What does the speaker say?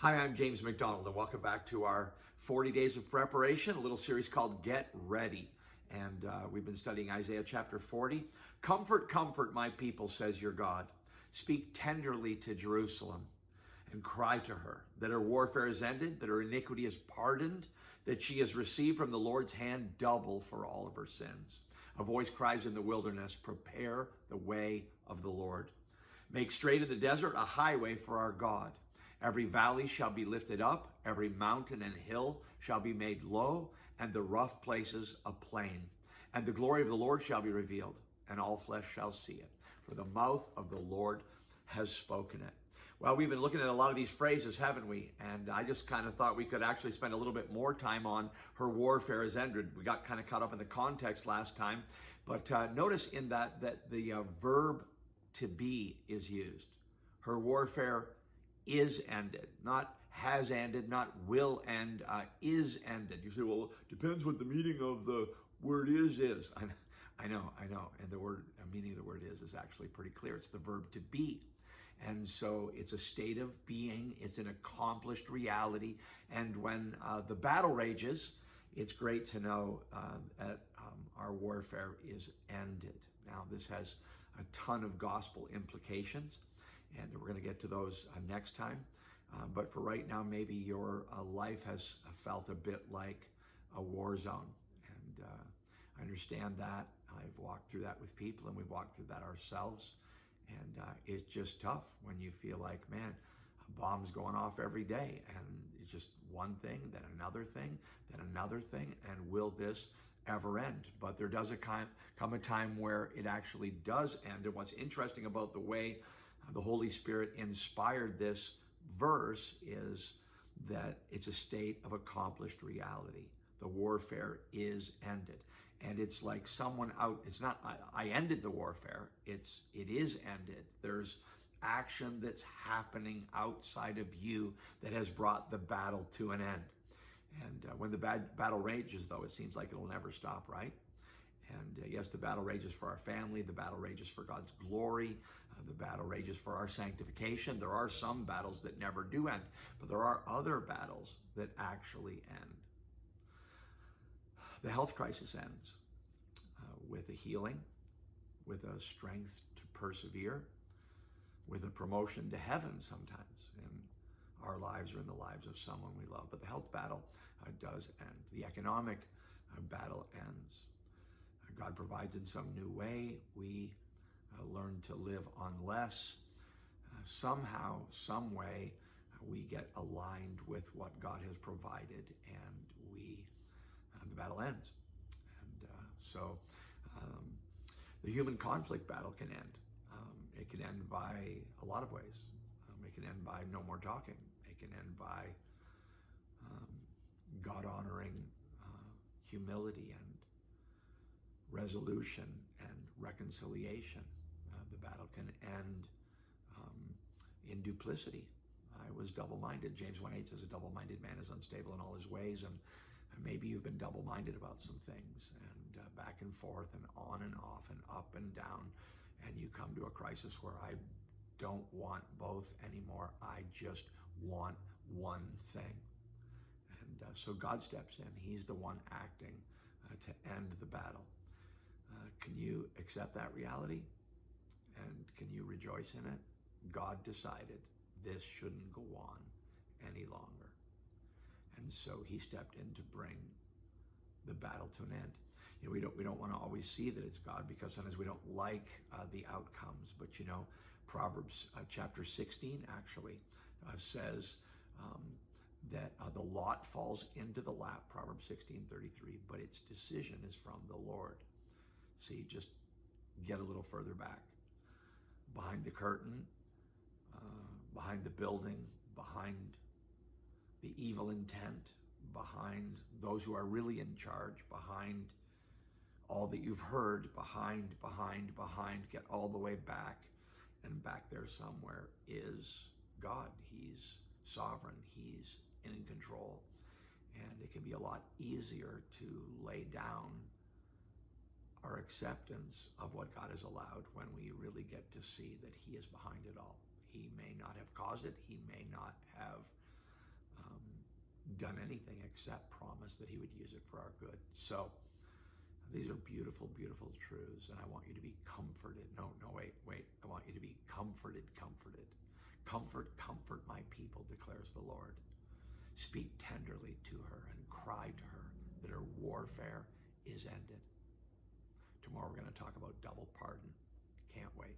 Hi, I'm James MacDonald, and welcome back to our 40 Days of Preparation, a little series called Get Ready. And we've been studying Isaiah chapter 40. Comfort, comfort my people, says your God. Speak tenderly to Jerusalem and cry to her that her warfare is ended, that her iniquity is pardoned, that she has received from the Lord's hand double for all of her sins. A voice cries in the wilderness, prepare the way of the Lord. Make straight in the desert a highway for our God. Every valley shall be lifted up, every mountain and hill shall be made low, and the rough places a plain. And the glory of the Lord shall be revealed, and all flesh shall see it. For the mouth of the Lord has spoken it. Well, we've been looking at a lot of these phrases, haven't we? And I just kind of thought we could actually spend a little bit more time on her warfare is ended. We got kind of caught up in the context last time. But notice in that the verb to be is used. Her warfare is ended, not has ended, not will end, is ended. You say, well, depends what the meaning of the word is. I know. And the meaning of the word is actually pretty clear. It's the verb to be. And so it's a state of being. It's an accomplished reality. And when the battle rages, it's great to know that our warfare is ended. Now, this has a ton of gospel implications, and we're going to get to those next time. But for right now, maybe your life has felt a bit like a war zone. And I understand that. I've walked through that with people, and we've walked through that ourselves. And it's just tough when you feel like, man, a bomb's going off every day. And it's just one thing, then another thing, then another thing. And will this ever end? But there does come a time where it actually does end. And what's interesting about the way the Holy Spirit inspired this verse is that it's a state of accomplished reality. The warfare is ended. And it's like someone out, it's not, I ended the warfare. It is ended. There's action that's happening outside of you that has brought the battle to an end. And when the battle rages, though, it seems like it'll never stop, right? And yes, the battle rages for our family. The battle rages for God's glory. The battle rages for our sanctification. There are some battles that never do end, but there are other battles that actually end. The health crisis ends with a healing, with a strength to persevere, with a promotion to heaven sometimes in our lives or in the lives of someone we love. But the health battle does end. The economic battle ends. God provides in some new way. We learn to live on less. Somehow, some way, we get aligned with what God has provided, and the battle ends. And so the human conflict battle can end. It can end by a lot of ways. It can end by no more talking. It can end by God-honoring humility and resolution and reconciliation. The battle can end in duplicity. I was double-minded. James 1:8 says a double-minded man is unstable in all his ways, and maybe you've been double-minded about some things, and back and forth and on and off and up and down, and you come to a crisis where I don't want both anymore. I just want one thing. And so God steps in. He's the one acting to end the battle. Can you accept that reality? And can you rejoice in it? God decided this shouldn't go on any longer. And so he stepped in to bring the battle to an end. You know, we don't want to always see that it's God, because sometimes we don't like the outcomes. But you know, Proverbs chapter 16 actually says that the lot falls into the lap, Proverbs 16:33, but its decision is from the Lord. See, just get a little further back. Behind the curtain, behind the building, behind the evil intent, behind those who are really in charge, behind all that you've heard, behind, get all the way back. And back there somewhere is God. He's sovereign. He's in control. And it can be a lot easier to lay down our acceptance of what God has allowed when we really get to see that he is behind it all. He may not have caused it. He may not have done anything except promise that he would use it for our good. So these are beautiful, beautiful truths, and I want you to be comforted. No, wait. I want you to be comforted. Comfort my people, declares the Lord. Speak tenderly to her and cry to her that her warfare is ended. Tomorrow we're going to talk about double pardon. Can't wait.